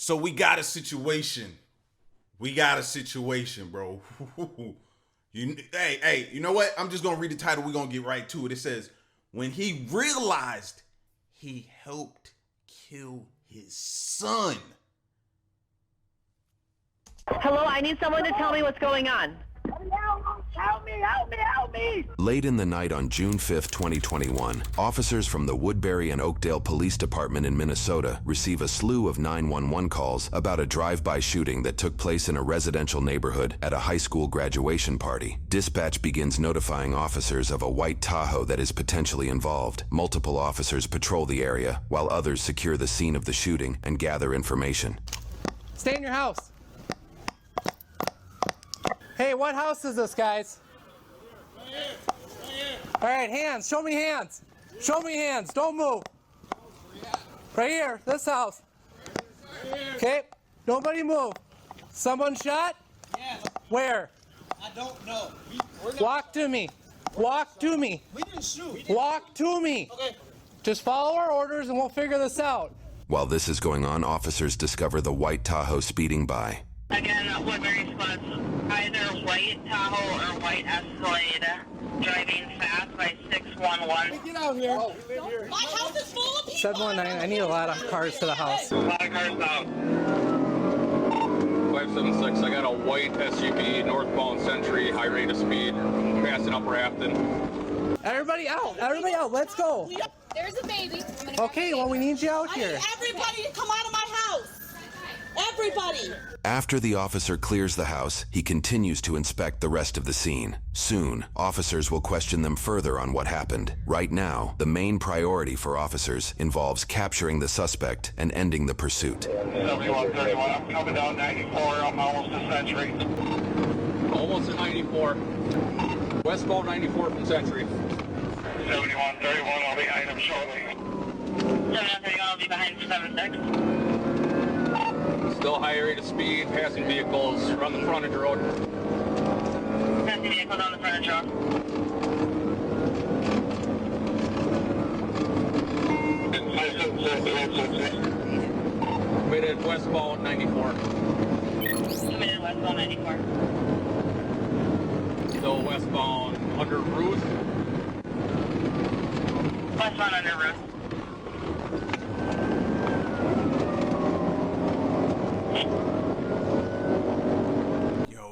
So we got a situation. We got a situation, bro. Hey, you know what? I'm just gonna read the title. We're gonna get right to it. It says, when he realized he helped kill his son. Hello, I need someone to tell me what's going on. Help me! Late in the night on June 5th, 2021, officers from the Woodbury and Oakdale Police Department in Minnesota receive a slew of 911 calls about a drive-by shooting that took place in a residential neighborhood at a high school graduation party. Dispatch begins notifying officers of a white Tahoe that is potentially involved. Multiple officers patrol the area, while others secure the scene of the shooting and gather information. Stay in your house. Hey, what house is this, guys? All right, hands. Show me hands. Show me hands. Don't move. Right here, this house. Okay, nobody move. Someone shot? Yes. Where? I don't know. Walk to me. Walk to me. We didn't shoot. Walk to me. Okay. Just follow our orders and we'll figure this out. While this is going on, officers discover the white Tahoe speeding by. Again, Woodbury spots either white Tahoe or white Escalade driving fast by 611. Get out here. My house is full of people! 719, I need a lot of cars to the house. A lot of cars out. 576, I got a white SUV, northbound Century, high rate of speed, passing up Rafton. Everybody out, let's go. There's a baby. Okay, well, we need you out I here. need everybody to come out of my house! Everybody! After the officer clears the house, he continues to inspect the rest of the scene. Soon, officers will question them further on what happened. Right now, the main priority for officers involves capturing the suspect and ending the pursuit. 7131, I'm coming down 94, I'm almost to Century. Almost to 94. Westbound 94 from Century. 7131, I'll be behind him shortly. 7131 will be behind 76. Still high rate of speed, passing vehicles on the frontage road. Passing vehicles on the frontage road. Committed westbound 94. Committed westbound 94. Still westbound under Ruth. Westbound under Ruth.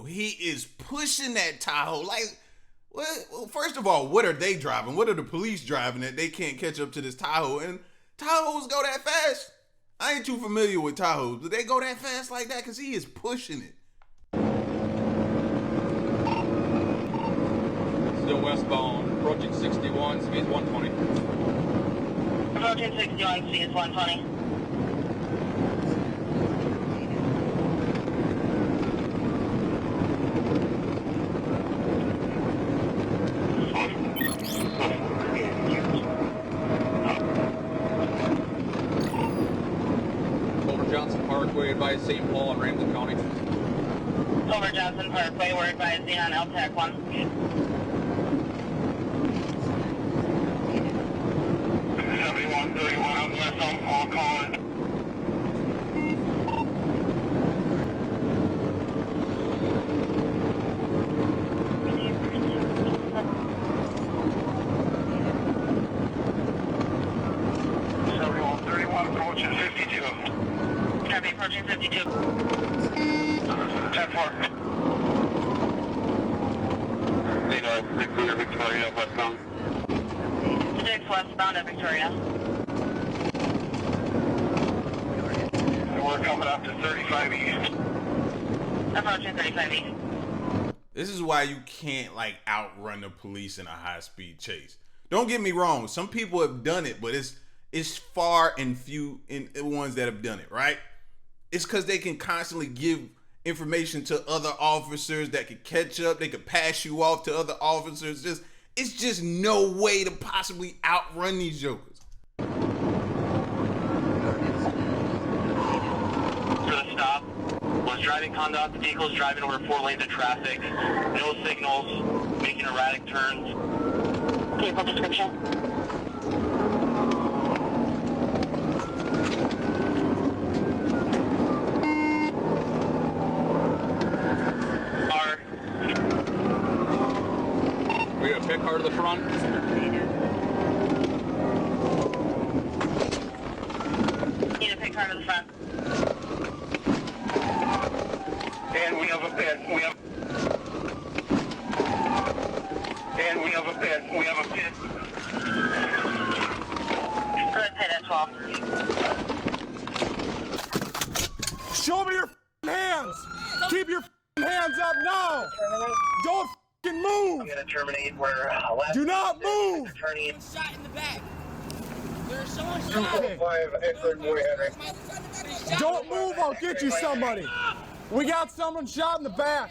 He is pushing that Tahoe. Like, well, first of all, what are they driving? What are the police driving that they can't catch up to this Tahoe? And Tahoes go that fast? I ain't too familiar with Tahoes. Do they go that fast like that? Because he is pushing it. Still westbound, approaching 61, speed 120. Approaching 61, speed 120. Parkway advised St. Paul and Ramsey County. Over Johnson Parkway, we're advising on LTAC 1. 7131, I'm west on Paul calling. Approaching 52. Copy, approaching 52. 10-4. Need a Victoria, westbound. 6 westbound at Victoria. And we're coming up to 35 east. Approaching 35 east. This is why you can't like outrun the police in a high-speed chase. Don't get me wrong. Some people have done it, but it's far and few in the ones that have done it, right? It's because they can constantly give information to other officers that could catch up. They could pass you off to other officers. It's just no way to possibly outrun these jokers. For the stop, was driving conduct, vehicles driving over 4 lanes of traffic, no signals, making erratic turns. Vehicle description. car to the front. Need a pick car to the front. And we have a pin. We have a pin. We have a pin. Go ahead, pay that 12. Show me your hands. Keep your hands up now. Don't move. I'm going to terminate where Do not move. attorney. Shot in the back. There's someone shot. Okay. Don't move. I'll get you somebody. We got someone shot in the back.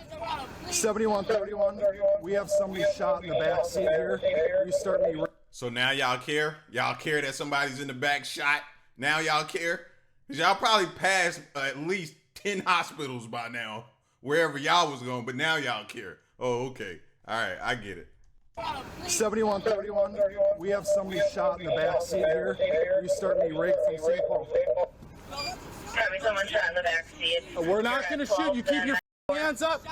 7131. We have somebody shot in the back seat here. You start me. So now y'all care? Y'all care that somebody's in the back shot? Now y'all care? Because y'all probably passed at least 10 hospitals by now, wherever y'all was going, but now y'all care. Oh, okay. All right, I get it. 7131. We have somebody shot in the back seat here. You start me right from St. Paul. Having someone shot in the back seat. We're not going to shoot. You keep your hands up.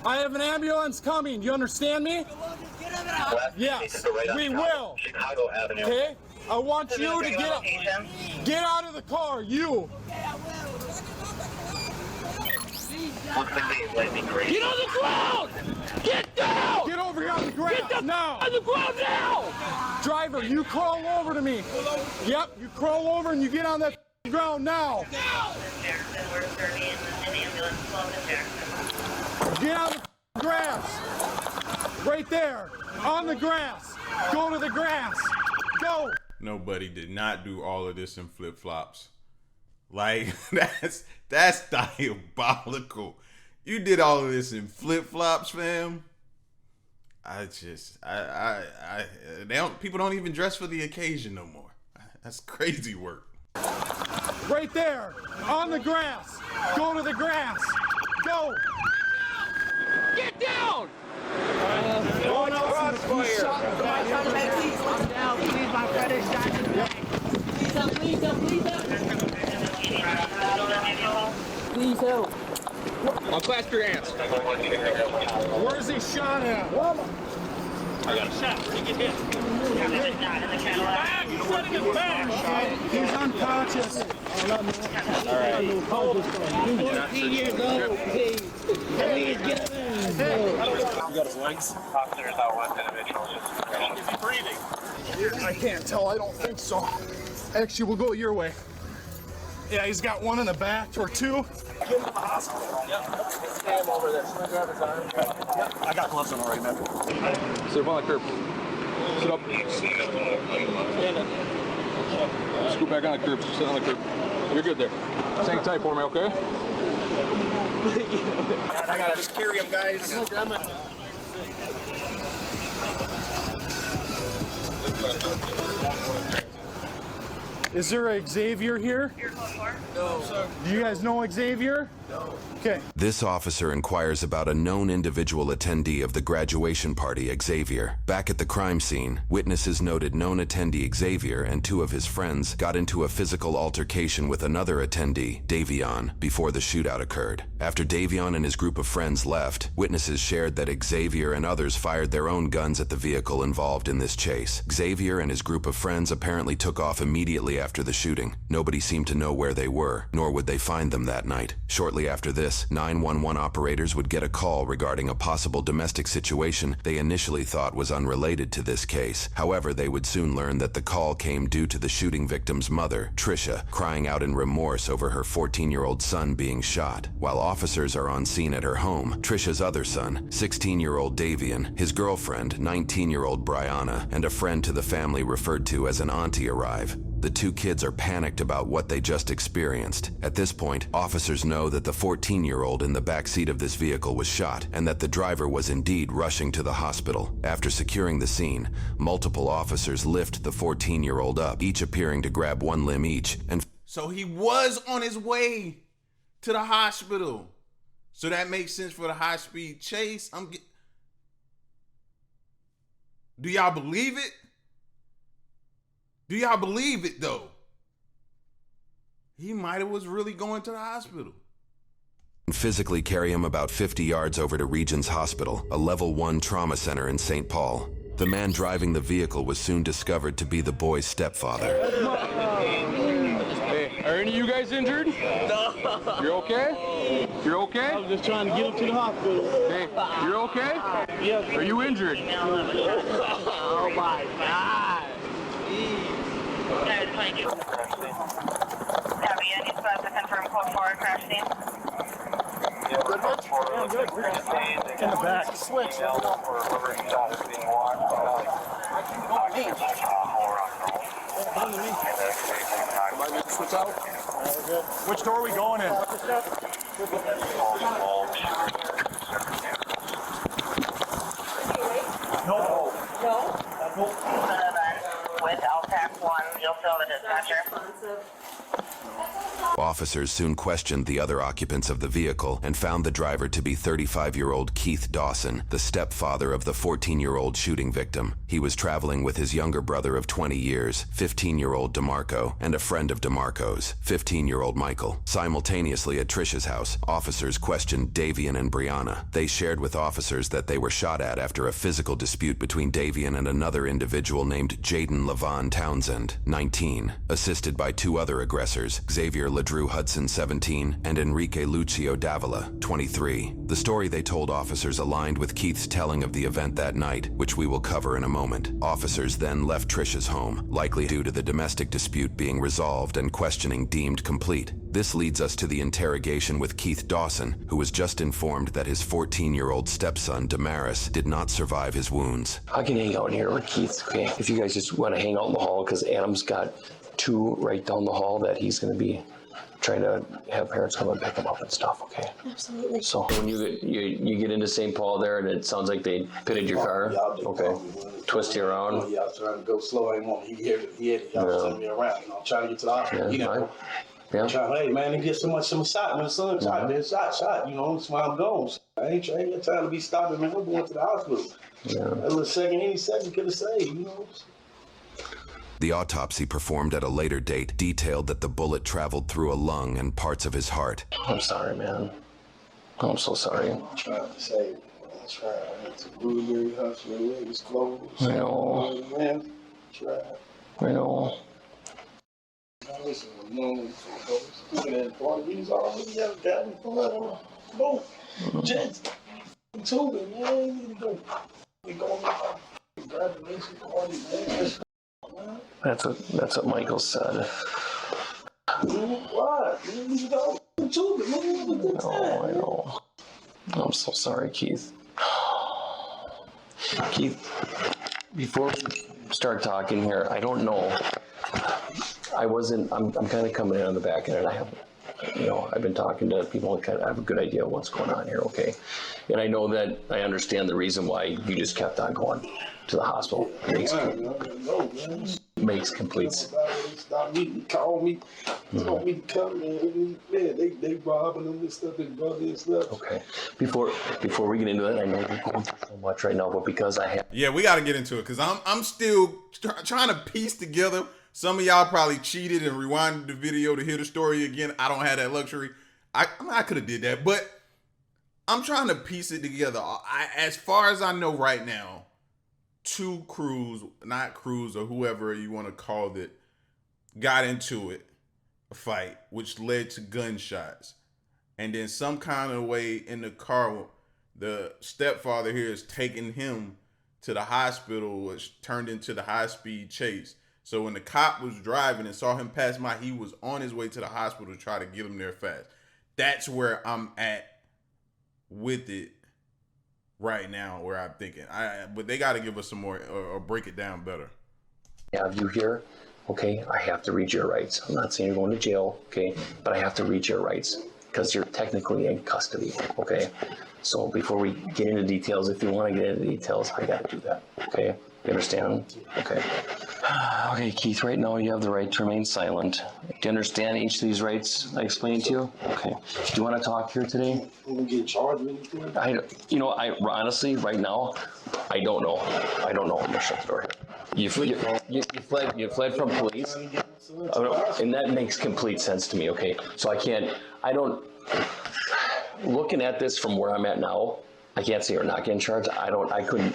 I have an ambulance coming. Do you understand me? Yes, we will. Chicago Avenue. Okay? I want you to get out of the car. You. Looks like they let me crazy. Get on the ground! Get down! Get over here on the ground! Get down now! On the ground now! Driver, you crawl over to me. Yep, you crawl over and you get on that ground now. Jackson, we're serving an ambulance. Welcome to Jackson. Get on the grass. Right there. On the grass. Go to the grass. Go. Nobody did not do all of this in flip-flops. Like, that's diabolical. You did all of this in flip-flops, fam. People don't even dress for the occasion no more. That's crazy work. Right there. On the grass. Go to the grass. Go. Get down. Going out crossfire. I'm down. Please, my friend is shot in the back. Please help, please help, please help. Please help. I'll clasp your hands. Where's he shot at? I got a shot. Get hit. He's unconscious. All right. 14 years old. Please. Please get him in. You got his legs? Officers out west individuals. Is he breathing? I can't tell. I don't think so. Actually, we'll go your way. Yeah, he's got one in the back or two. Get him to the hospital. Yep. Stay him over there. Should I grab his arm? Yep. I got gloves on already, man. Sit up on the curb. Sit up. Stand up. Scoot back on the curb. Sit on the curb. You're good there. Hang tight for me, okay? I gotta just carry him, guys. Is there a Xavier here? No, sir. Do you guys know Xavier? No. Okay. This officer inquires about a known individual attendee of the graduation party, Xavier. Back at the crime scene, witnesses noted known attendee Xavier and two of his friends got into a physical altercation with another attendee, Davion, before the shootout occurred. After Davion and his group of friends left, witnesses shared that Xavier and others fired their own guns at the vehicle involved in this chase. Xavier and his group of friends apparently took off immediately after the shooting. Nobody seemed to know where they were, nor would they find them that night. Shortly after this, 911 operators would get a call regarding a possible domestic situation they initially thought was unrelated to this case. However, they would soon learn that the call came due to the shooting victim's mother, Tricia, crying out in remorse over her 14-year-old son being shot. While officers are on scene at her home, Tricia's other son, 16-year-old Davion, his girlfriend, 19-year-old Brianna, and a friend to the family referred to as an auntie arrive. The two kids are panicked about what they just experienced. At this point, officers know that the 14-year-old in the back seat of this vehicle was shot and that the driver was indeed rushing to the hospital. After securing the scene, multiple officers lift the 14-year-old up, each appearing to grab one limb each, and So he was on his way to the hospital. So that makes sense for the high-speed chase. Do y'all believe it? Do y'all believe it, though? He might have was really going to the hospital. physically carry him about 50 yards over to Regions Hospital, a level 1 trauma center in St. Paul. The man driving the vehicle was soon discovered to be the boy's stepfather. Hey, are any of you guys injured? No. You're okay? You're okay? I was just trying to get him to the hospital. Hey, you're okay? Yes. Are you injured? Oh my God. Copy, I need to confirm code 4 crash scene. In the back. Switch. Switch out. Which door are we going in? No. With LTAC 1, you'll fill the dispatcher. Officers soon questioned the other occupants of the vehicle and found the driver to be 35-year-old Keith Dawson, the stepfather of the 14-year-old shooting victim. He was traveling with his younger brother of 20 years, 15-year-old DeMarco, and a friend of DeMarco's, 15-year-old Michael. Simultaneously at Trish's house, officers questioned Davian and Brianna. They shared with officers that they were shot at after a physical dispute between Davian and another individual named Jaden Levon Townsend, 19, assisted by two other aggressors, Xavier Drew Hudson, 17, and Enrique Lucio Davila, 23. The story they told officers aligned with Keith's telling of the event that night, which we will cover in a moment. Officers then left Trish's home, likely due to the domestic dispute being resolved and questioning deemed complete. This leads us to the interrogation with Keith Dawson, who was just informed that his 14-year-old stepson, Damaris, did not survive his wounds. I can hang out here with Keith, okay? If you guys just want to hang out in the hall, because Adam's got two right down the hall that he's going to be trying to have parents come and pick him up and stuff, okay? Absolutely. So when you get into St. Paul there and it sounds like they pitted your car, okay? Twist you around. Yeah, I was trying to go slow. I didn't want he had turn me around. I'm trying to get to the hospital. Yeah. Trying, hey man, they get so much shot. When the sun shot, man, shot. You know, that's why I'm gone. I ain't got time to be stopping, man. I'm going to the hospital. Yeah. That little second, any second could have saved, you know. The autopsy performed at a later date detailed that the bullet traveled through a lung and parts of his heart. I'm sorry, man. I'm so sorry. I'm trying to save it. I'm trying. I went to Woodbury Hospital. It was closed. I know. Man, try. I know. I listen to known looking at 40 years already. Got me for both. Jets. Told me, man, you need to go. We going to graduation party, man. That's what Michael said. Why? You don't do it. Man, have a good time. Oh, I know. I'm so sorry, Keith. Keith, before we start talking here, I don't know. I'm kind of coming in on the back end, and I've been talking to people and kind of have a good idea of what's going on here, okay? And I know that I understand the reason why you just kept on going to the hospital. Makes complete sense. They stopped me, called me, told me to come, man. They robbing them and stuff, and brother and stuff. Okay. Before we get into that, I know you're going through so much right now, but because I have... Yeah, we got to get into it, because I'm still trying to piece together. Some of y'all probably cheated and rewinded the video to hear the story again. I don't have that luxury. I could have did that, but I'm trying to piece it together. As far as I know right now, two crews, not crews or whoever you want to call it, got into it, a fight, which led to gunshots. And then some kind of way in the car, the stepfather here is taking him to the hospital, which turned into the high-speed chase. So when the cop was driving and saw him pass by, he was on his way to the hospital to try to get him there fast. That's where I'm at with it right now, where I'm thinking. But they got to give us some more or break it down better. Have you here, okay? I have to read your rights. I'm not saying you're going to jail, okay? But I have to read your rights because you're technically in custody, okay? So before we get into details, if you want to get into details, I got to do that, okay? You understand? Okay. Okay, Keith, right now you have the right to remain silent. Do you understand each of these rights I explained to you? Okay. Do you want to talk here today? You get charged with anything? I honestly, right now, I don't know. I'm going to shut the door here. You fled from police, and that makes complete sense to me, okay? So looking at this from where I'm at now, I can't say you're not getting charged. I couldn't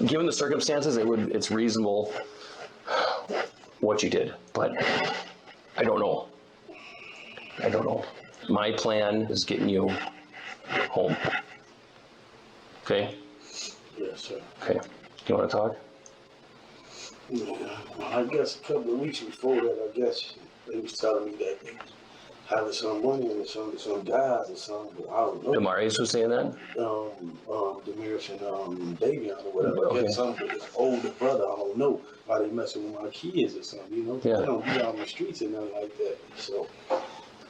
given the circumstances, it's reasonable what you did, but I don't know. My plan is getting you home. Okay? Yes, sir. Okay. Do you want to talk? Yeah, I guess a couple of weeks before that, I guess they was telling me that they was having some money and some guys or something, but I don't know. Demarius was saying that? Demiris and Davion or whatever. Okay. I guess something with his older brother. I don't know why they messing with my kids or something, you know? Yeah. They don't be out on the streets or nothing like that.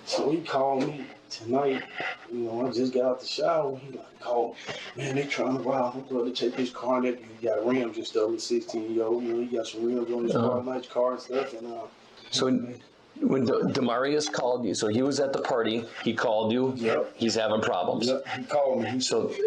So he called me tonight. You know, I just got out the shower. He called, man, they trying to rob my brother, take his car. That he got rims and stuff. He's 16-year-old. You know, he got some rims on his car, nice car and stuff. And So when Demarius called you, so he was at the party. He called you. Yep. He's having problems. Yep, he called me. He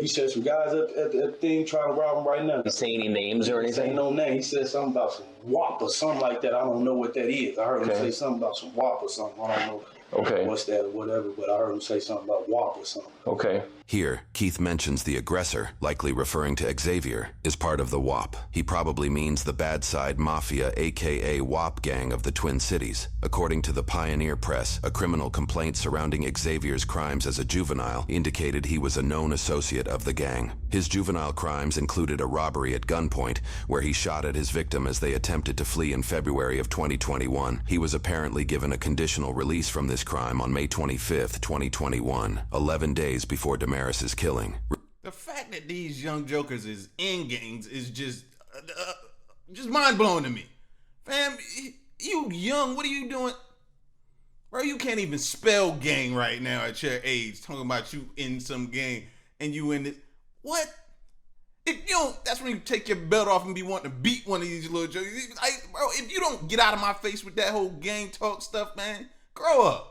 said some guys at the thing trying to rob him right now. Did he say any names or anything? Ain't no name. He said something about some WAP or something like that. I don't know what that is. I heard him say something about some WAP or something. I don't know. Okay. What's that or whatever, but I heard him say something about WAP or something. Okay. Here, Keith mentions the aggressor, likely referring to Xavier, is part of the WAP. He probably means the Bad Side Mafia, aka WAP gang of the Twin Cities. According to the Pioneer Press, a criminal complaint surrounding Xavier's crimes as a juvenile indicated he was a known associate of the gang. His juvenile crimes included a robbery at gunpoint, where he shot at his victim as they attempted to flee in February of 2021. He was apparently given a conditional release from this crime on May 25th, 2021, 11 days before Damaris's killing. The fact that these young jokers is in gangs is just mind-blowing to me. Fam, you young, what are you doing? Bro, you can't even spell gang right now at your age, talking about you in some gang and you in it. What? If you don't, that's when you take your belt off and be wanting to beat one of these little jokers. Bro, if you don't get out of my face with that whole gang talk stuff, man, grow up.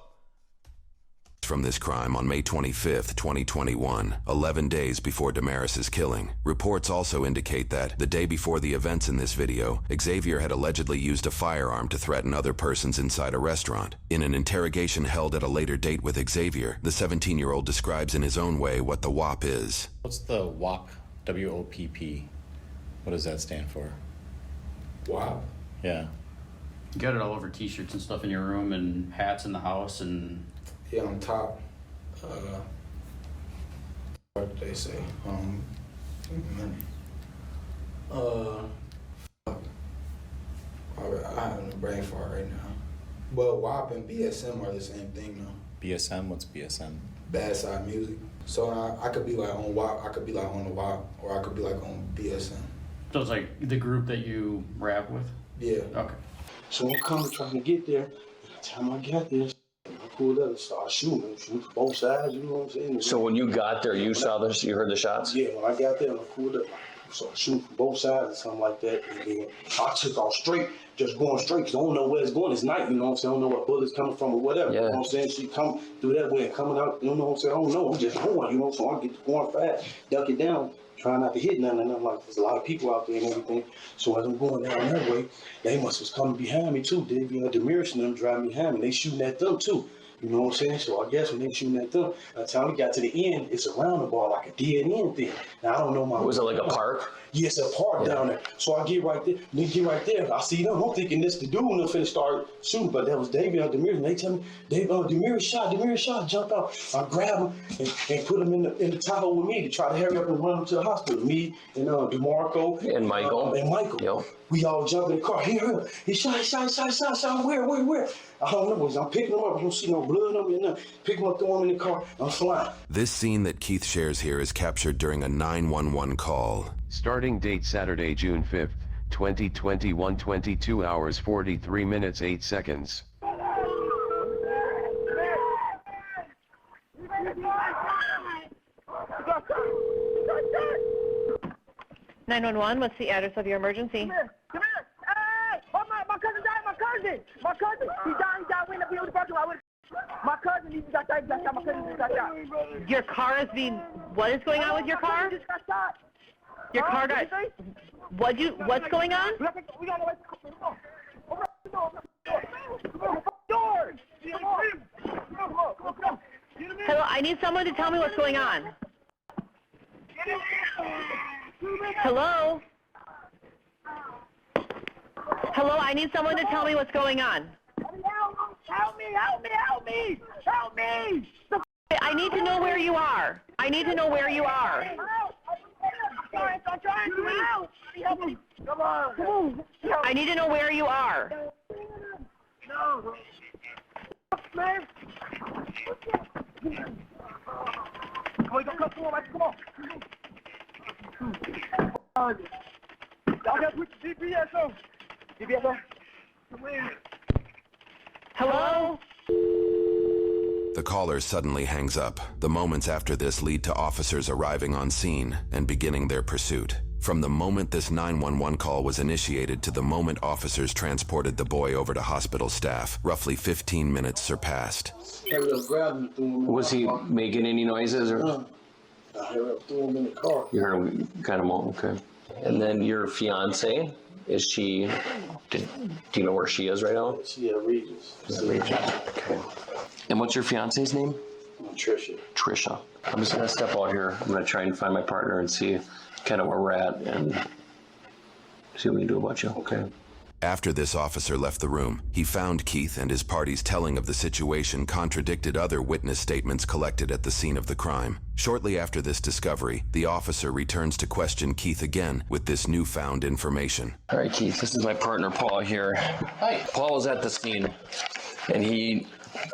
From this crime on May 25th, 2021, 11 days before Damaris's killing. Reports also indicate that, the day before the events in this video, Xavier had allegedly used a firearm to threaten other persons inside a restaurant. In an interrogation held at a later date with Xavier, the 17-year-old describes in his own way what the WAP is. What's the WAP? W-O-P-P. What does that stand for? WAP? Yeah. You got it all over t-shirts and stuff in your room and hats in the house and... Yeah, on top. What did they say? I have no brain for it right now. But WAP and BSM are the same thing though. BSM? What's BSM? Bad Side Music. So I could be like on WAP, I could be like on the WAP, or I could be like on BSM. So it's like the group that you rap with? Yeah. Okay. So I'm coming trying to get there. By the time I got there, I pulled up and started shooting from both sides, you know what I'm saying? So when you got there, you saw this, you heard the shots? Yeah, when I got there, I pulled up, started shooting from both sides or something like that. And then I took off straight, just going straight, because I don't know where it's going. It's night, you know what I'm saying? I don't know where bullets coming from or whatever. Yeah. You know what I'm saying? She come through that way and coming out, you know what I'm saying? I don't know, I'm just going, you know, so I get to going fast, duck it down, trying not to hit nothing, and I'm like, there's a lot of people out there and everything. So as I'm going down that way, they must have coming behind me too. They be Demiris and them driving behind me. They shooting at them too. You know what I'm saying? So I guess when they shooting at them, by the time we got to the end, it's a roundabout, like a dead end thing. Now I don't know my. Was it like a park? Yes, a park down there. So I get right there. They get right there. I see them. I'm thinking this the dude and I'm finna start shooting, but that was David Demiris. And they tell me, Demiris shot, jump out. I grab him and put him in the Tahoe with me to try to hurry up and run him to the hospital. Me and DeMarco and Michael. Yep. We all jump in the car. He shot. Where? I don't know. I'm picking him up. I don't see no blood on me or nothing. Pick him up, throw him in the car. I'm flying. This scene that Keith shares here is captured during a 911 call. Starting date Saturday, June 5th, 2021, 22 hours 43 minutes 8 seconds. 911, what's the address of your emergency? Come here. Hey! Oh, my cousin died, my cousin! He died when he was parking lot. My cousin, he got shot, my cousin just got shot. Your car is being, what is going on with your car? My cousin just got shot. Your car got, what's going on? We got to open the door. Hello, I need someone to tell me what's going on. Hello? Hello, I need someone to tell me what's going on. Help me! Help me! Help me! Help me! I need to know where you are. I need to know where you are. I'm trying to help. Help me! Come on! Come on! I need to know where you are. No! Man! Come on! Come on! Y'all got to put the GPS on. GPS on. Hello? The caller suddenly hangs up. The moments after this lead to officers arriving on scene and beginning their pursuit. From the moment this 911 call was initiated to the moment officers transported the boy over to hospital staff, roughly 15 minutes surpassed. Was he making any noises? Or? I threw him in the car. You heard him kind of moan, okay. And then your fiance, is she, do you know where she is right now? She at Regis. Okay. And what's your fiance's name? Trisha. Trisha. I'm just gonna step out here. I'm gonna try and find my partner and see kind of where we're at and see what we can do about you, okay? After this officer left the room, he found Keith and his party's telling of the situation contradicted other witness statements collected at the scene of the crime. Shortly after this discovery, the officer returns to question Keith again with this newfound information. All right, Keith, this is my partner, Paul, here. Hi. Paul was at the scene, and he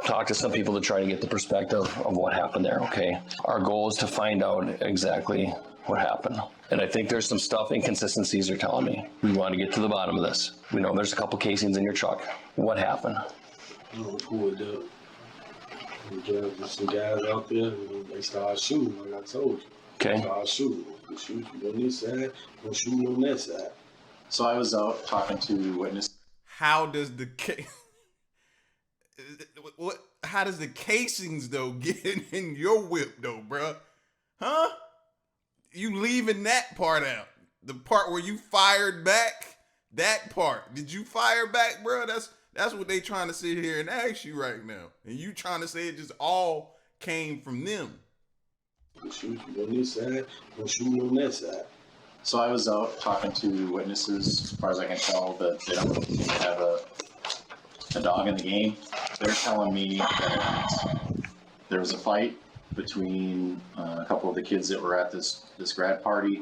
talked to some people to try to get the perspective of what happened there, okay? Our goal is to find out exactly what happened. And I think there's some stuff, inconsistencies are telling me. We want to get to the bottom of this. We know there's a couple casings in your truck. What happened? I don't know who it did. There's some guys out there, they started shooting, like I told you. Okay. They started shooting. They shoot you on this side, they shoot you on that side. So I was out talking to witnesses. How does the how does the casings though get in your whip though, bruh? Huh? You leaving that part out. The part where you fired back, that part. Did you fire back, bruh? That's what they trying to sit here and ask you right now. And you trying to say it just all came from them. They shoot you on this side, they shoot you on that side. So I was out talking to witnesses, as far as I can tell, that they don't have a dog in the game. They're telling me that there was a fight between a couple of the kids that were at this grad party,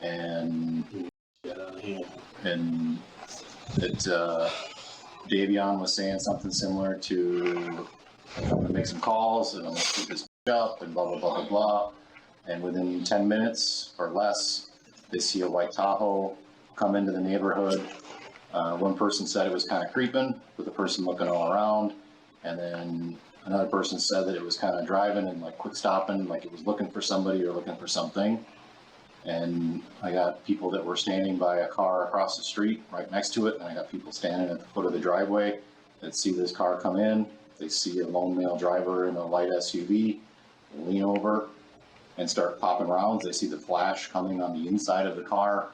and that Davion was saying something similar to, I'm gonna make some calls and I'm gonna keep this up and blah blah blah blah blah. And within 10 minutes or less, they see a white Tahoe come into the neighborhood. One person said it was kind of creeping, with the person looking all around, and then another person said that it was kind of driving and like quick stopping, like it was looking for somebody or looking for something. And I got people that were standing by a car across the street right next to it, and I got people standing at the foot of the driveway that see this car come in. They see a lone male driver in a light SUV, lean over and start popping rounds. They see the flash coming on the inside of the car.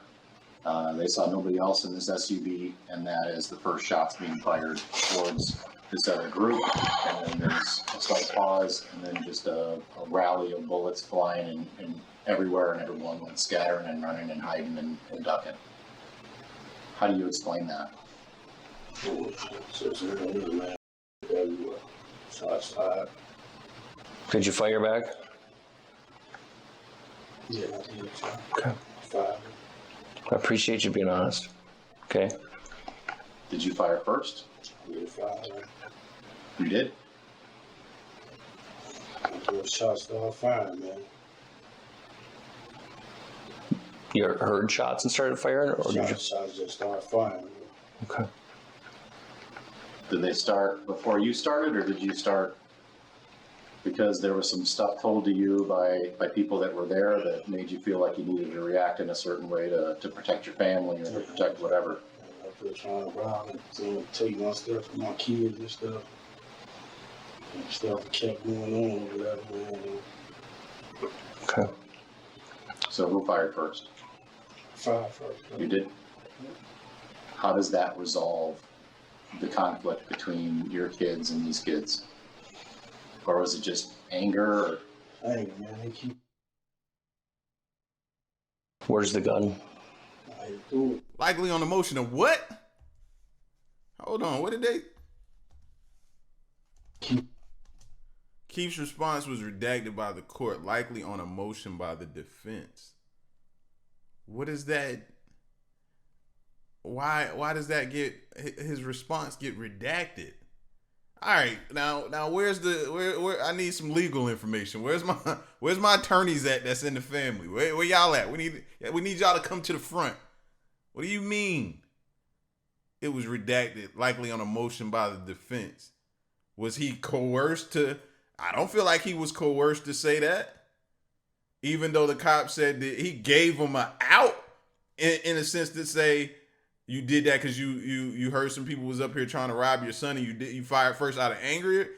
They saw nobody else in this SUV, and that is the first shots being fired towards this other group. And then there's a slight pause, and then just a rally of bullets flying and everywhere, and everyone went scattering and running and hiding and ducking. How do you explain that? Did you fire back? Yeah, I did. Okay. Five. I appreciate you being honest. Okay. Did you fire first? Yeah, five. You did? Those shots started firing, man. You heard shots and started firing, or did you? Shots just started firing. Okay. Did they start before you started, or did you start because there was some stuff told to you by people that were there that made you feel like you needed to react in a certain way to protect your family or to protect whatever? I was trying to rob and take my stuff from my kids and stuff. And stuff kept going on or whatever, man. Okay. So who fired first? Five first. You did? How does that resolve the conflict between your kids and these kids? Or was it just anger? Or? Anger, man. They keep. Where's the gun? Likely on the motion of what? Hold on, what did they? Keith's response was redacted by the court, likely on a motion by the defense. What is that? Why does that get his response get redacted? All right, now where's where I need some legal information. Where's my attorneys at that's in the family? Where y'all at? We need y'all to come to the front. What do you mean? It was redacted, likely on a motion by the defense. Was he coerced to? I don't feel like he was coerced to say that. Even though the cop said that he gave him an out in a sense to say you did that because you heard some people was up here trying to rob your son and you fired first out of anger.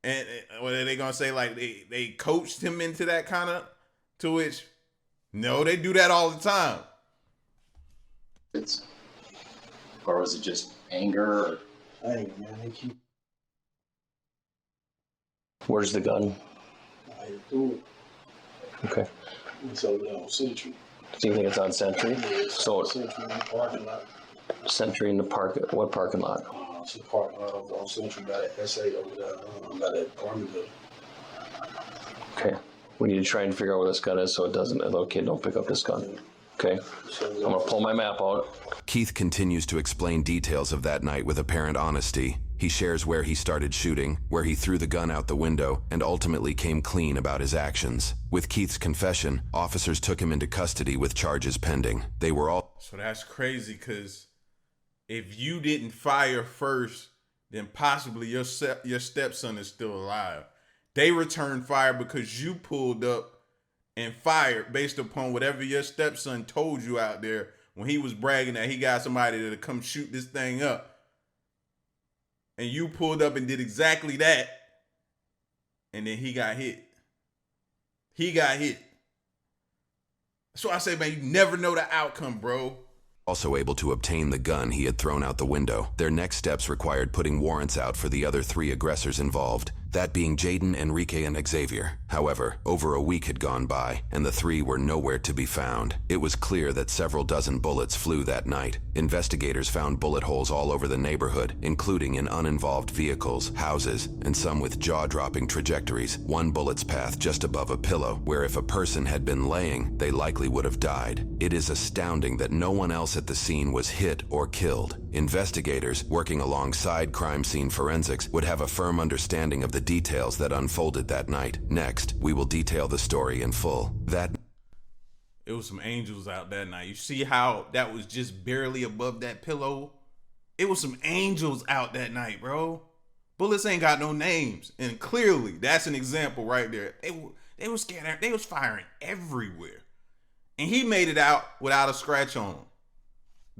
And what are they gonna say? Like they coached him into that kind of? To which, no, they do that all the time. Or was it just anger? Or? Anger, man. They keep. Where's the gun? I threw it. Okay. It's over there on Sentry. Do you think it's on Sentry? Yeah, so Sentry in the parking lot. Sentry in the park. What parking lot? It's the parking lot over on Sentry by that SA over there, by that apartment building. Okay. We need to try and figure out where this gun is so it doesn't. A little kid don't pick up this gun. Okay. I'm gonna pull my map out. Keith continues to explain details of that night with apparent honesty. He shares where he started shooting, where he threw the gun out the window, and ultimately came clean about his actions. With Keith's confession, officers took him into custody with charges pending. They were all... So that's crazy, because if you didn't fire first, then possibly your stepson is still alive. They returned fire because you pulled up and fired based upon whatever your stepson told you out there when he was bragging that he got somebody to come shoot this thing up. And you pulled up and did exactly that. And then he got hit. He got hit. So I say, man, you never know the outcome, bro. Also able to obtain the gun he had thrown out the window. Their next steps required putting warrants out for the other 3 aggressors involved, that being Jaden, Enrique, and Xavier. However, over a week had gone by, and the 3 were nowhere to be found. It was clear that several dozen bullets flew that night. Investigators found bullet holes all over the neighborhood, including in uninvolved vehicles, houses, and some with jaw-dropping trajectories. One bullet's path just above a pillow, where if a person had been laying, they likely would have died. It is astounding that no one else at the scene was hit or killed. Investigators, working alongside crime scene forensics, would have a firm understanding of the details that unfolded that night. Next, we will detail the story in full. It was some angels out that night. You see how that was just barely above that pillow? It was some angels out that night, bro. Bullets ain't got no names. And clearly, that's an example right there. They were scared. They was firing everywhere. And he made it out without a scratch on him.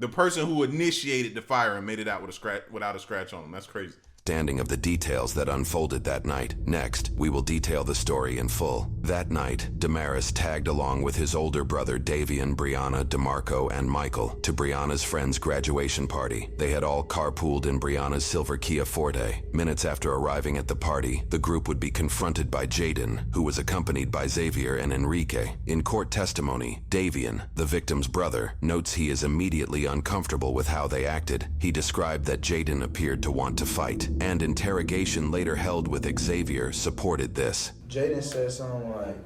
The person who initiated the firing made it out without a scratch on him. That's crazy. Understanding of the details that unfolded that night. Next, we will detail the story in full. That night, Damaris tagged along with his older brother Davian, Brianna, DeMarco, and Michael to Brianna's friend's graduation party. They had all carpooled in Brianna's silver Kia Forte. Minutes after arriving at the party, the group would be confronted by Jaden, who was accompanied by Xavier and Enrique. In court testimony, Davian, the victim's brother, notes he is immediately uncomfortable with how they acted. He described that Jaden appeared to want to fight, and interrogation later held with Xavier supported this. Jaden said something like,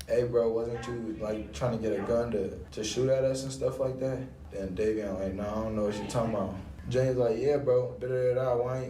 hey bro, wasn't you like trying to get a gun to shoot at us and stuff like that? Then Davian like, no, I don't know what you're talking about. Jaden's like, yeah bro,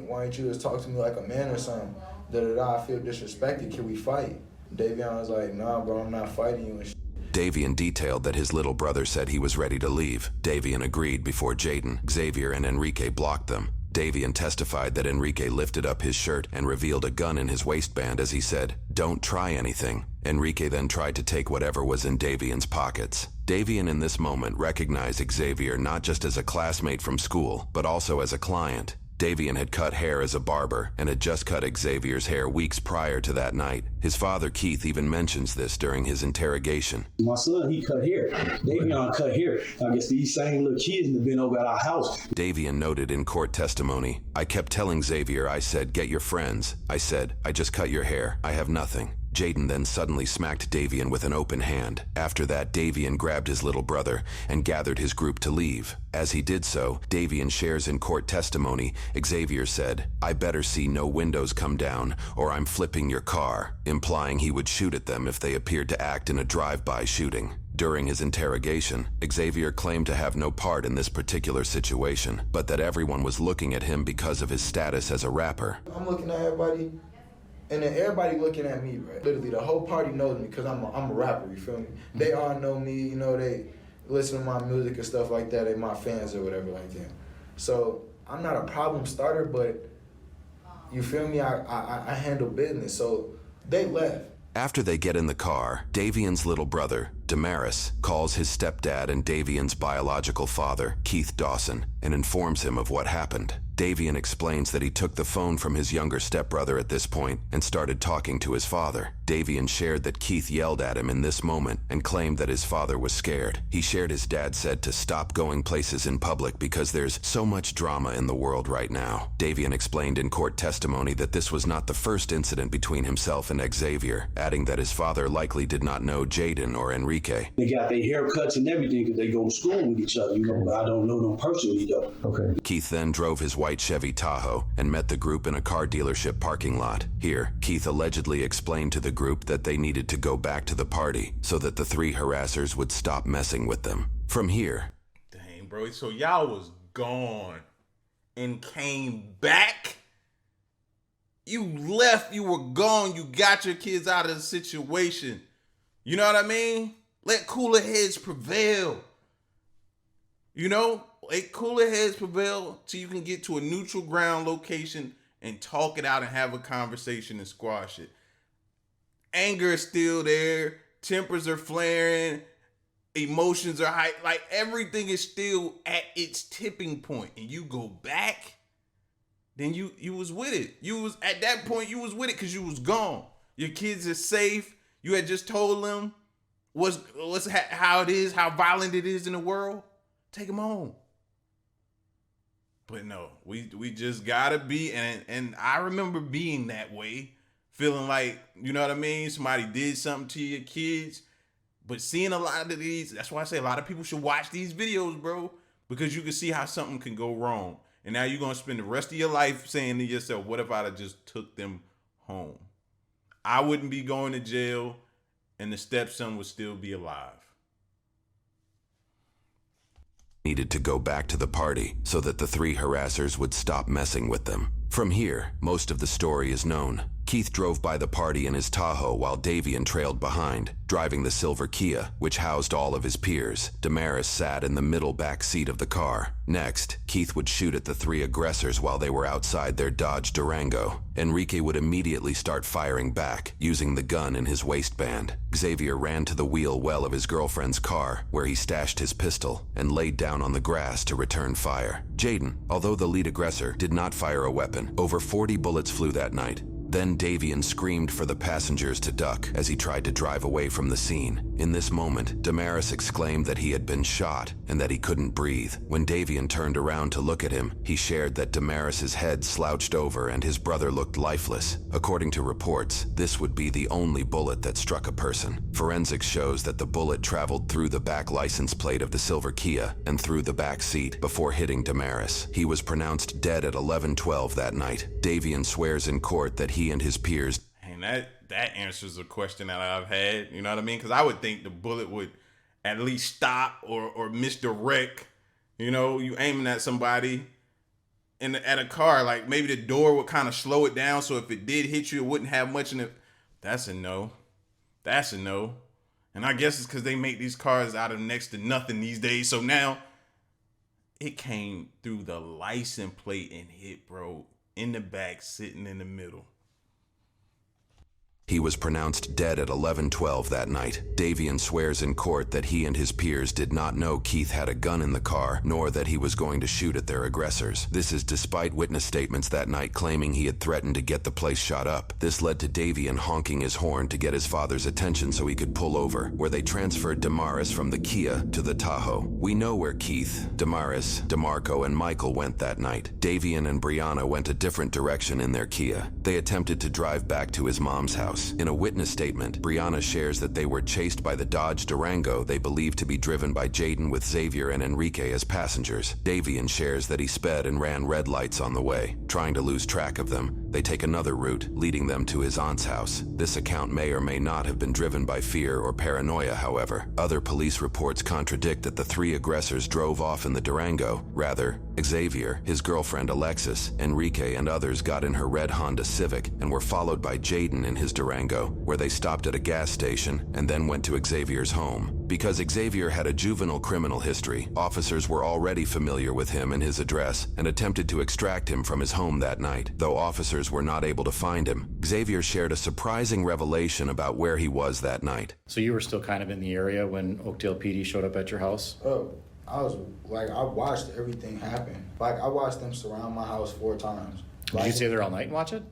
why ain't you just talk to me like a man or something? I feel disrespected, can we fight? Davian was like, nah bro, I'm not fighting you and shit. Davian detailed that his little brother said he was ready to leave. Davian agreed before Jaden, Xavier, and Enrique blocked them. Davian testified that Enrique lifted up his shirt and revealed a gun in his waistband as he said, "Don't try anything." Enrique then tried to take whatever was in Davian's pockets. Davian in this moment recognized Xavier not just as a classmate from school, but also as a client. Davian had cut hair as a barber and had just cut Xavier's hair weeks prior to that night. His father, Keith, even mentions this during his interrogation. My son, he cut hair. Davian cut hair. I guess these same little kids have been over at our house. Davian noted in court testimony, "I kept telling Xavier, I said, get your friends. I said, I just cut your hair. I have nothing." Jaden then suddenly smacked Davian with an open hand. After that, Davian grabbed his little brother and gathered his group to leave. As he did so, Davian shares in court testimony, Xavier said, "I better see no windows come down or I'm flipping your car," implying he would shoot at them if they appeared to act in a drive-by shooting. During his interrogation, Xavier claimed to have no part in this particular situation, but that everyone was looking at him because of his status as a rapper. I'm looking at everybody, and then everybody looking at me, right? Literally, the whole party knows me because I'm a rapper, you feel me? They all know me, you know, they listen to my music and stuff like that. They my fans or whatever like that. So I'm not a problem starter, but you feel me? I handle business. So they left. After they get in the car, Davian's little brother, Damaris, calls his stepdad and Davian's biological father, Keith Dawson, and informs him of what happened. Davian explains that he took the phone from his younger stepbrother at this point and started talking to his father. Davian shared that Keith yelled at him in this moment and claimed that his father was scared. He shared his dad said to stop going places in public because there's so much drama in the world right now. Davian explained in court testimony that this was not the first incident between himself and Xavier, adding that his father likely did not know Jaden or Enrique. They got their haircuts and everything because they go to school with each other, you know, but I don't know them personally though. Okay. Keith then drove his white Chevy Tahoe and met the group in a car dealership parking lot. Here, Keith allegedly explained to the group that they needed to go back to the party so that the three harassers would stop messing with them. From here... Dang, bro. So y'all was gone and came back? You left, you were gone, you got your kids out of the situation. You know what I mean? Let cooler heads prevail. You know? Let cooler heads prevail till you can get to a neutral ground location and talk it out and have a conversation and squash it. Anger is still there. Tempers are flaring. Emotions are high. Like everything is still at its tipping point. And you go back, then you was with it. You was at that point, you was with it because you was gone. Your kids are safe. You had just told them how it is, how violent it is in the world. Take them home. But no, we just gotta be, and I remember being that way, feeling like, you know what I mean? Somebody did something to your kids, but seeing a lot of these, that's why I say a lot of people should watch these videos, bro, because you can see how something can go wrong. And now you're gonna spend the rest of your life saying to yourself, what if I'd have just took them home? I wouldn't be going to jail, and the stepson would still be alive. Needed to go back to the party so that the three harassers would stop messing with them. From here, most of the story is known. Keith drove by the party in his Tahoe while Davian trailed behind, driving the silver Kia, which housed all of his peers. Damaris sat in the middle back seat of the car. Next, Keith would shoot at the three aggressors while they were outside their Dodge Durango. Enrique would immediately start firing back, using the gun in his waistband. Xavier ran to the wheel well of his girlfriend's car, where he stashed his pistol and laid down on the grass to return fire. Jaden, although the lead aggressor, did not fire a weapon. Over 40 bullets flew that night. Then Davian screamed for the passengers to duck as he tried to drive away from the scene. In this moment, Damaris exclaimed that he had been shot and that he couldn't breathe. When Davian turned around to look at him, he shared that Damaris's head slouched over and his brother looked lifeless. According to reports, this would be the only bullet that struck a person. Forensics shows that the bullet traveled through the back license plate of the silver Kia and through the back seat before hitting Damaris. He was pronounced dead at 11:12 that night. Davian swears in court that he and his peers... And that answers a question that I've had, you know what I mean? Because I would think the bullet would at least stop or misdirect. You know, you aiming at somebody at a car, like maybe the door would kind of slow it down, so if it did hit you, it wouldn't have much in it. That's a no. That's a no. And I guess it's because they make these cars out of next to nothing these days. So now it came through the license plate and hit, bro, in the back, sitting in the middle. He was pronounced dead at 11:12 that night. Davian swears in court that he and his peers did not know Keith had a gun in the car, nor that he was going to shoot at their aggressors. This is despite witness statements that night claiming he had threatened to get the place shot up. This led to Davian honking his horn to get his father's attention so he could pull over, where they transferred Damaris from the Kia to the Tahoe. We know where Keith, Damaris, DeMarco, and Michael went that night. Davian and Brianna went a different direction in their Kia. They attempted to drive back to his mom's house. house. In a witness statement, Brianna shares that they were chased by the Dodge Durango they believe to be driven by Jaden with Xavier and Enrique as passengers. Davian shares that he sped and ran red lights on the way. Trying to lose track of them, they take another route, leading them to his aunt's house. This account may or may not have been driven by fear or paranoia, however. Other police reports contradict that the three aggressors drove off in the Durango. Rather, Xavier, his girlfriend Alexis, Enrique, and others got in her red Honda Civic and were followed by Jaden in his Durango, where they stopped at a gas station and then went to Xavier's home. Because Xavier had a juvenile criminal history, officers were already familiar with him and his address and attempted to extract him from his home that night. Though officers were not able to find him, Xavier shared a surprising revelation about where he was that night. So you were still kind of in the area when Oakdale PD showed up at your house? Oh, I was like, I watched everything happen. Like, I watched them surround my house 4 times. Did you stay there all night and watch it?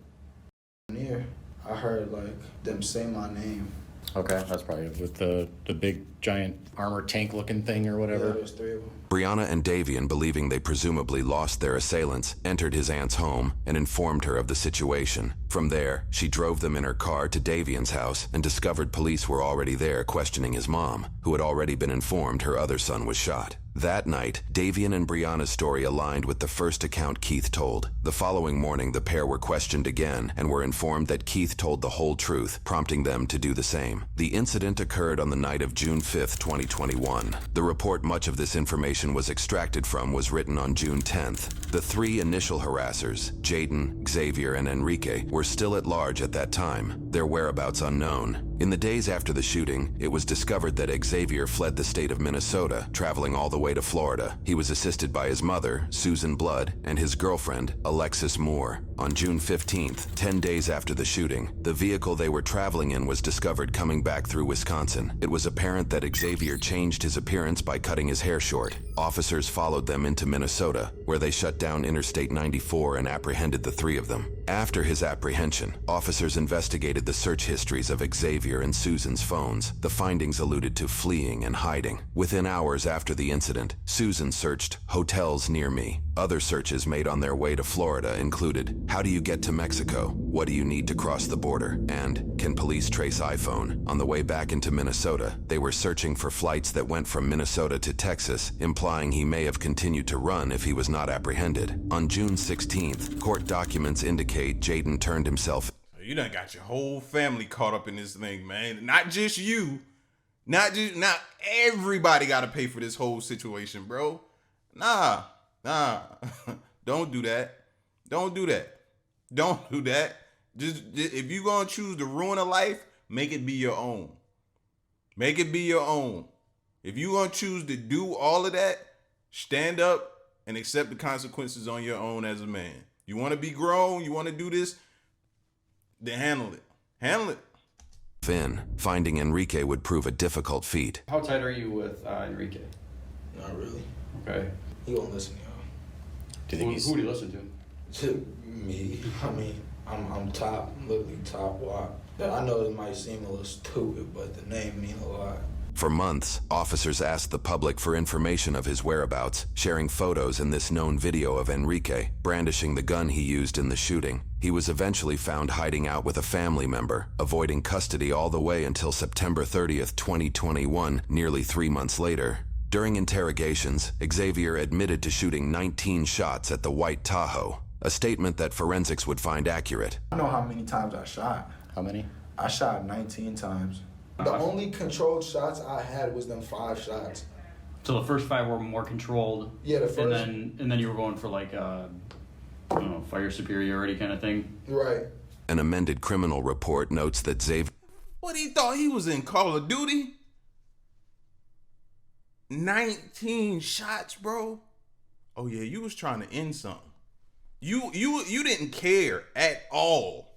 Near, I heard like them say my name. Okay, that's probably with the big giant armor tank looking thing or whatever. Yeah, there's 3 of them. Brianna and Davian, believing they presumably lost their assailants, entered his aunt's home and informed her of the situation. From there, she drove them in her car to Davian's house and discovered police were already there questioning his mom, who had already been informed her other son was shot. That night, Davian and Brianna's story aligned with the first account Keith told. The following morning, the pair were questioned again and were informed that Keith told the whole truth, prompting them to do the same. The incident occurred on the night of June 5th, 2021. The report much of this information was extracted from was written on June 10th. The 3 initial harassers, Jaden, Xavier, and Enrique, were still at large at that time, their whereabouts unknown. In the days after the shooting, it was discovered that Xavier fled the state of Minnesota, traveling all the way to Florida. He was assisted by his mother, Susan Blood, and his girlfriend, Alexis Moore. On June 15th, 10 days after the shooting, the vehicle they were traveling in was discovered coming back through Wisconsin. It was apparent that Xavier changed his appearance by cutting his hair short. Officers followed them into Minnesota, where they shut down Interstate 94 and apprehended the 3 of them. After his apprehension, officers investigated the search histories of Xavier and Susan's phones. The findings alluded to fleeing and hiding. Within hours after the incident, Susan searched hotels near me. Other searches made on their way to Florida included, how do you get to Mexico? What do you need to cross the border? And can police trace iPhone? On the way back into Minnesota, they were searching for flights that went from Minnesota to Texas, implying he may have continued to run if he was not apprehended. On June 16th, court documents indicate Jaden turned himself. You done got your whole family caught up in this thing, man. Not just you. Not everybody got to pay for this whole situation, bro. Nah. Don't do that. Don't do that. Don't do that. Just if you're going to choose to ruin a life, make it be your own. Make it be your own. If you're going to choose to do all of that, stand up and accept the consequences on your own as a man. You want to be grown, you want to do this, then handle it. Handle it. Finding Enrique would prove a difficult feat. How tight are you with Enrique? Not really. Okay. He won't listen to y'all. Do you think who do you listen to? To me. I mean, I'm top, literally top block. I know it might seem a little stupid, but the name means a lot. For months, officers asked the public for information of his whereabouts, sharing photos in this known video of Enrique, brandishing the gun he used in the shooting. He was eventually found hiding out with a family member, avoiding custody all the way until September 30th, 2021, nearly 3 months later. During interrogations, Xavier admitted to shooting 19 shots at the White Tahoe, a statement that forensics would find accurate. I know how many times I shot. How many? I shot 19 times. The only controlled shots I had was them 5 shots. So the first 5 were more controlled. Yeah, the first. And then you were going for like I don't know, fire superiority kind of thing. Right. An amended criminal report notes that Xavier. What, he thought he was in Call of Duty? 19 shots, bro. Oh yeah, you was trying to end something. You didn't care at all.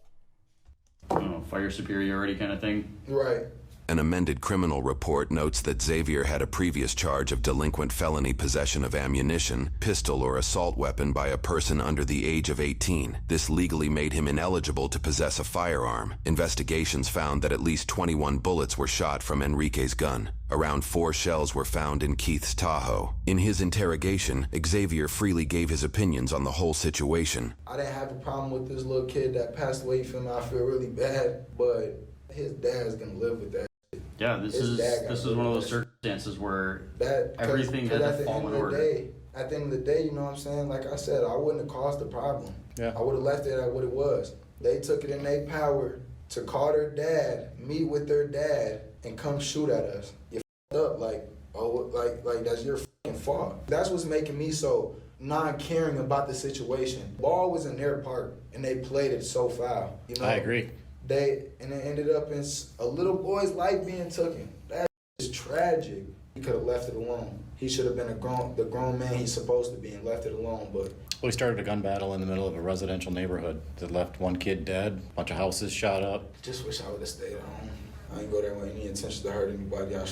I don't know, fire superiority kind of thing. Right. An amended criminal report notes that Xavier had a previous charge of delinquent felony possession of ammunition, pistol, or assault weapon by a person under the age of 18. This legally made him ineligible to possess a firearm. Investigations found that at least 21 bullets were shot from Enrique's gun. Around 4 shells were found in Keith's Tahoe. In his interrogation, Xavier freely gave his opinions on the whole situation. I didn't have a problem with this little kid that passed away from me. I feel really bad, but his dad's gonna live with that. Yeah, this is one of those circumstances where everything had to fall in order. At the end of the day, you know what I'm saying? Like I said, I wouldn't have caused the problem. Yeah. I would have left it at what it was. They took it in their power to call their dad, meet with their dad, and come shoot at us. You f***ed up, like that's your f***ing fault. That's what's making me so non-caring about the situation. Ball was in their park, and they played it so foul. You know? I agree. It ended up in a little boy's life being taken. That is tragic. He could have left it alone. He should have been the grown man he's supposed to be and left it alone. But we started a gun battle in the middle of a residential neighborhood that left 1 kid dead, a bunch of houses shot up. Just wish I would have stayed home. I didn't go there with any intention to hurt anybody. I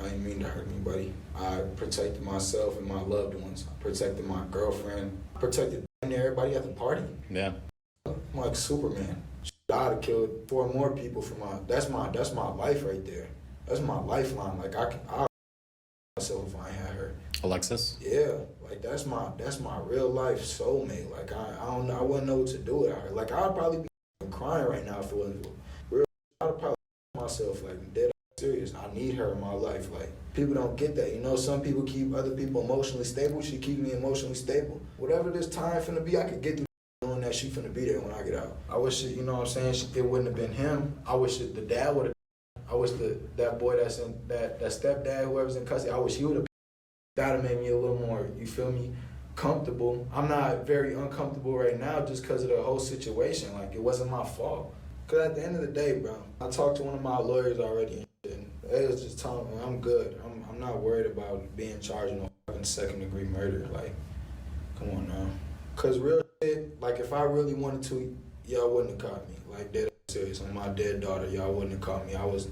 didn't mean to hurt anybody. I protected myself and my loved ones. I protected my girlfriend. I protected everybody at the party. Yeah. I'm like Superman. I'd have killed 4 more people for that's my life right there. That's my lifeline. Like I myself if I ain't had her. Alexis? Yeah, like that's my real life soulmate. Like I don't know, I wouldn't know what to do without her. Like I'd probably be crying right now if it wasn't real. I'd probably myself like dead serious. I need her in my life. Like people don't get that. You know, some people keep other people emotionally stable. She keep me emotionally stable. Whatever this time finna be, I could get through. Knowing that she finna be there when I get out. I wish it, you know what I'm saying, it wouldn't have been him. I wish the dad would have. I wish that boy that's in that stepdad, whoever's in custody, I wish he would have. That would have made me a little more, you feel me, comfortable. I'm not very uncomfortable right now just because of the whole situation. Like it wasn't my fault. Cause at the end of the day, bro, I talked to one of my lawyers already, and they was just telling me I'm good. I'm not worried about being charged with no 2nd-degree murder. Like, come on now. Cause real shit, like if I really wanted to, y'all wouldn't have caught me. Like dead serious, on my dead daughter, y'all wouldn't have caught me. I was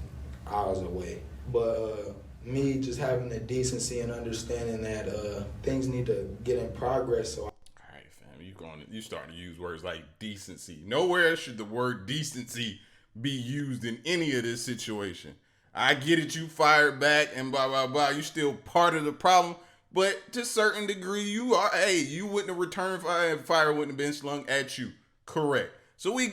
away. But me just having the decency and understanding that things need to get in progress. So. All right, fam, you starting to use words like decency. Nowhere should the word decency be used in any of this situation. I get it, you fired back and blah blah blah. You still part of the problem. But to a certain degree, you wouldn't have returned fire if fire wouldn't have been slung at you. Correct. So we'll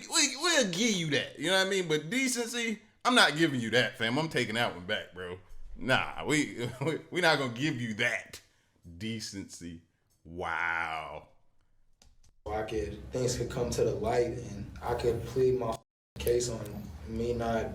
give you that. You know what I mean? But decency, I'm not giving you that, fam. I'm taking that one back, bro. Nah, we not going to give you that. Decency. Wow. Things could come to the light and I could plead my case on me not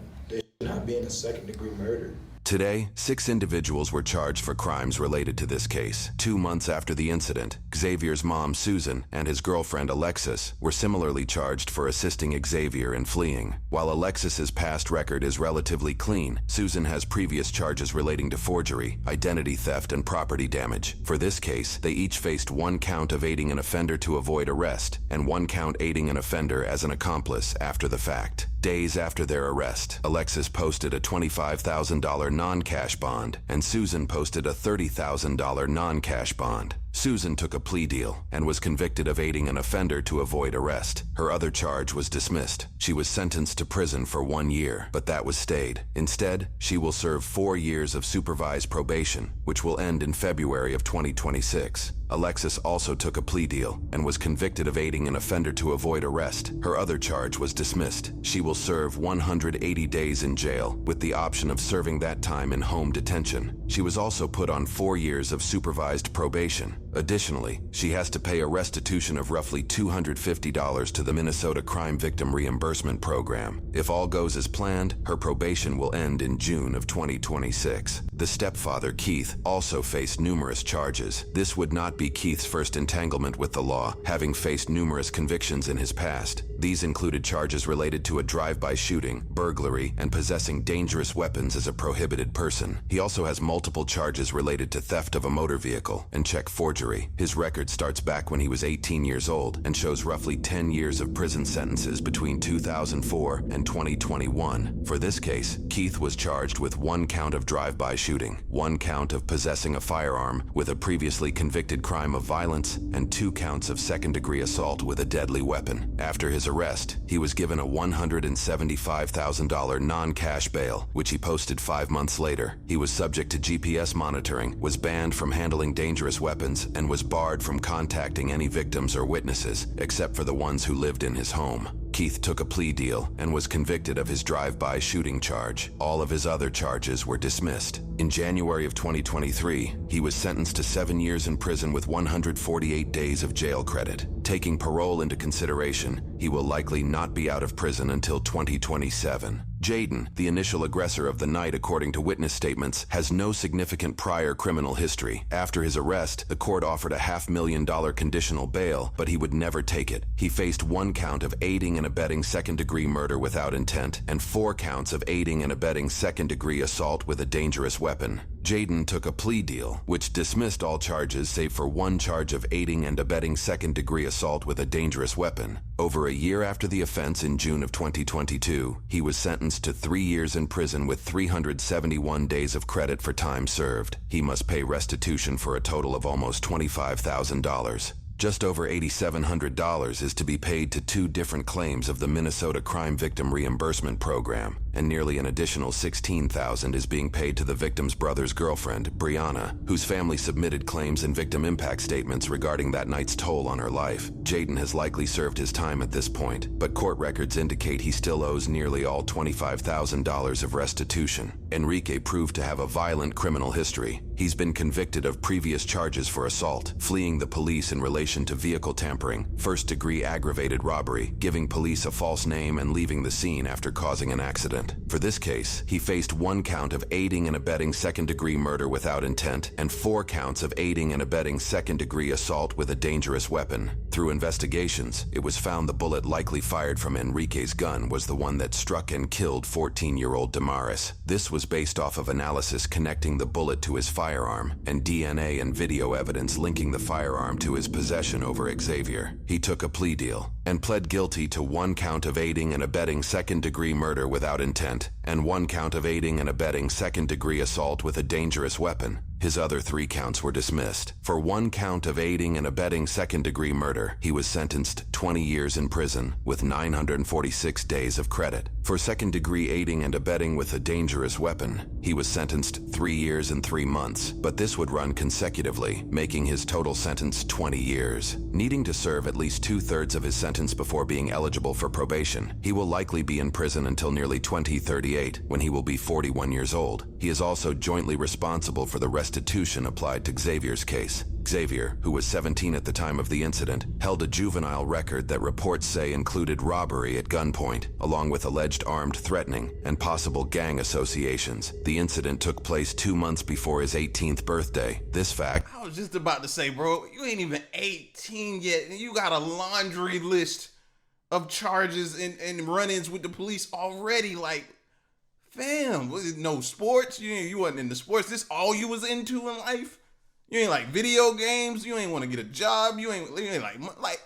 being a 2nd-degree murder. Today, 6 individuals were charged for crimes related to this case. 2 months after the incident, Xavier's mom, Susan, and his girlfriend, Alexis, were similarly charged for assisting Xavier in fleeing. While Alexis's past record is relatively clean, Susan has previous charges relating to forgery, identity theft, and property damage. For this case, they each faced 1 count of aiding an offender to avoid arrest and 1 count aiding an offender as an accomplice after the fact. Days after their arrest, Alexis posted a $25,000 non-cash bond, and Susan posted a $30,000 non-cash bond. Susan took a plea deal and was convicted of aiding an offender to avoid arrest. Her other charge was dismissed. She was sentenced to prison for 1 year, but that was stayed. Instead, she will serve 4 years of supervised probation, which will end in February of 2026. Alexis also took a plea deal and was convicted of aiding an offender to avoid arrest. Her other charge was dismissed. She will serve 180 days in jail, with the option of serving that time in home detention. She was also put on 4 years of supervised probation. Additionally, she has to pay a restitution of roughly $250 to the Minnesota Crime Victim Reimbursement Program. If all goes as planned, her probation will end in June of 2026. The stepfather, Keith, also faced numerous charges. This would not be Keith's first entanglement with the law, having faced numerous convictions in his past. These included charges related to a drive-by shooting, burglary, and possessing dangerous weapons as a prohibited person. He also has multiple charges related to theft of a motor vehicle and check forgery. His record starts back when he was 18 years old and shows roughly 10 years of prison sentences between 2004 and 2021. For this case, Keith was charged with 1 count of drive-by shooting, 1 count of possessing a firearm with a previously convicted crime of violence, and 2 counts of second-degree assault with a deadly weapon. After his arrest, he was given a $175,000 non-cash bail, which he posted 5 months later. He was subject to GPS monitoring, was banned from handling dangerous weapons, and was barred from contacting any victims or witnesses, except for the ones who lived in his home. Keith took a plea deal and was convicted of his drive-by shooting charge. All of his other charges were dismissed. In January of 2023, he was sentenced to 7 years in prison with 148 days of jail credit. Taking parole into consideration, he will likely not be out of prison until 2027. Jaden, the initial aggressor of the night according to witness statements, has no significant prior criminal history. After his arrest, the court offered a $500,000 conditional bail, but he would never take it. He faced 1 count of aiding and abetting second-degree murder without intent and 4 counts of aiding and abetting second-degree assault with a dangerous weapon. Jaden took a plea deal, which dismissed all charges save for 1 charge of aiding and abetting second-degree assault with a dangerous weapon. Over a year after the offense in June of 2022, he was sentenced to 3 years in prison with 371 days of credit for time served. He must pay restitution for a total of almost $25,000. Just over $8,700 is to be paid to 2 different claims of the Minnesota Crime Victim Reimbursement Program, and nearly an additional $16,000 is being paid to the victim's brother's girlfriend, Brianna, whose family submitted claims and victim impact statements regarding that night's toll on her life. Jaden has likely served his time at this point, but court records indicate he still owes nearly all $25,000 of restitution. Enrique proved to have a violent criminal history. He's been convicted of previous charges for assault, fleeing the police in relation to vehicle tampering, first-degree aggravated robbery, giving police a false name, and leaving the scene after causing an accident. For this case, he faced 1 count of aiding and abetting second-degree murder without intent and 4 counts of aiding and abetting second-degree assault with a dangerous weapon. Through investigations, it was found the bullet likely fired from Enrique's gun was the one that struck and killed 14-year-old Damaris. This was based off of analysis connecting the bullet to his firearm and DNA and video evidence linking the firearm to his possession over Xavier. He took a plea deal and pled guilty to 1 count of aiding and abetting second-degree murder without intent and 1 count of aiding and abetting second-degree assault with a dangerous weapon. His other 3 counts were dismissed. For 1 count of aiding and abetting second-degree murder, he was sentenced 20 years in prison with 946 days of credit. For second-degree aiding and abetting with a dangerous weapon, he was sentenced 3 years and 3 months, but this would run consecutively, making his total sentence 20 years. Needing to serve at least 2/3 of his sentence before being eligible for probation, he will likely be in prison until nearly 2038, when he will be 41 years old. He is also jointly responsible for the restitution applied to Xavier's case. Xavier, who was 17 at the time of the incident, held a juvenile record that reports say included robbery at gunpoint, along with alleged armed threatening and possible gang associations. The incident took place 2 months before his 18th birthday. This fact... I was just about to say, bro, you ain't even 18 yet, and you got a laundry list of charges and run-ins with the police already. Like, fam, was it no sports? You wasn't into sports. This all you was into in life? You ain't like video games. You ain't want to get a job. You ain't like,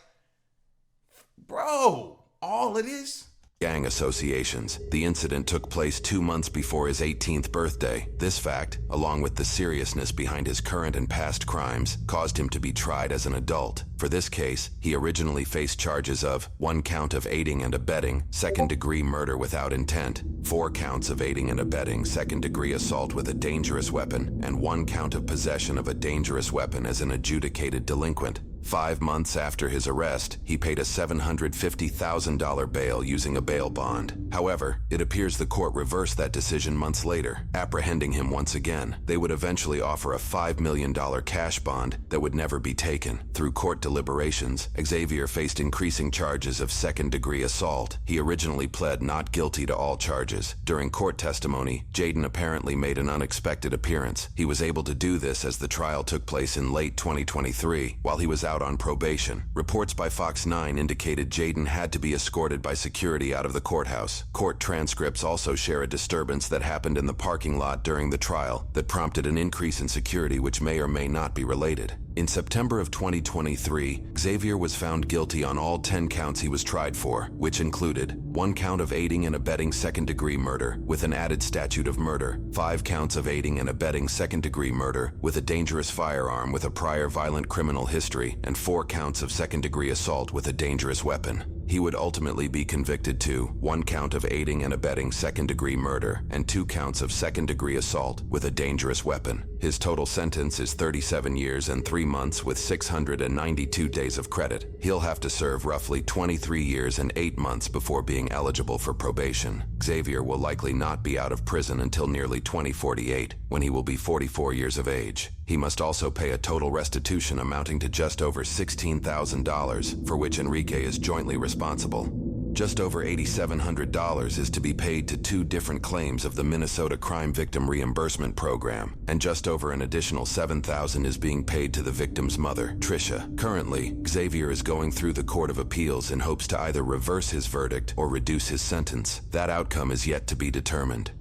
bro, all of this? Gang associations. The incident took place 2 months before his 18th birthday. This fact, along with the seriousness behind his current and past crimes, caused him to be tried as an adult. For this case, he originally faced charges of 1 count of aiding and abetting second-degree murder without intent, 4 counts of aiding and abetting second-degree assault with a dangerous weapon, and 1 count of possession of a dangerous weapon as an adjudicated delinquent. 5 months after his arrest, he paid a $750,000 bail using a bail bond. However, it appears the court reversed that decision months later, apprehending him once again. They would eventually offer a $5 million cash bond that would never be taken. Through court deliberations, Xavier faced increasing charges of second-degree assault. He originally pled not guilty to all charges. During court testimony, Jaden apparently made an unexpected appearance. He was able to do this as the trial took place in late 2023. While he was out on probation. Reports by Fox 9 indicated Jaden had to be escorted by security out of the courthouse. Court transcripts also share a disturbance that happened in the parking lot during the trial that prompted an increase in security which may or may not be related. In September of 2023, Xavier was found guilty on all 10 counts he was tried for, which included 1 count of aiding and abetting second-degree murder with an added statute of murder, 5 counts of aiding and abetting second-degree murder with a dangerous firearm with a prior violent criminal history, and 4 counts of second-degree assault with a dangerous weapon. He would ultimately be convicted to 1 count of aiding and abetting second-degree murder and 2 counts of second-degree assault with a dangerous weapon. His total sentence is 37 years and 3 months with 692 days of credit. He'll have to serve roughly 23 years and 8 months before being eligible for probation. Xavier will likely not be out of prison until nearly 2048, when he will be 44 years of age. He must also pay a total restitution amounting to just over $16,000, for which Enrique is jointly responsible. Just over $8,700 is to be paid to 2 different claims of the Minnesota Crime Victim Reimbursement Program, and just over an additional $7,000 is being paid to the victim's mother, Tricia. Currently, Xavier is going through the Court of Appeals in hopes to either reverse his verdict or reduce his sentence. That outcome is yet to be determined.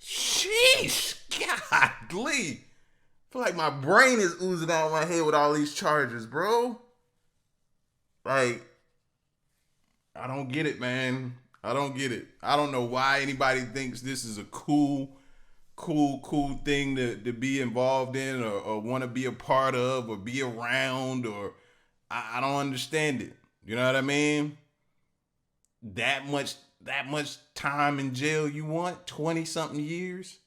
Sheesh, godly. I feel like my brain is oozing out of my head with all these charges, bro. Like, I don't get it, man. I don't get it. I don't know why anybody thinks this is a cool thing to be involved in or want to be a part of or be around, or I don't understand it. You know what I mean? That much time in jail you want? 20-something years?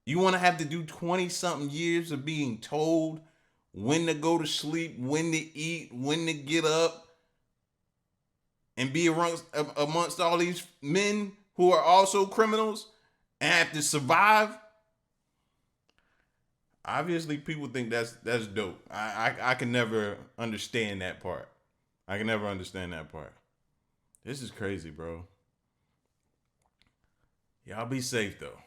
You want to have to do 20-something years of being told when to go to sleep, when to eat, when to get up, and be amongst all these men who are also criminals and have to survive? Obviously, people think that's dope. I can never understand that part. I can never understand that part. This is crazy, bro. Y'all be safe, though.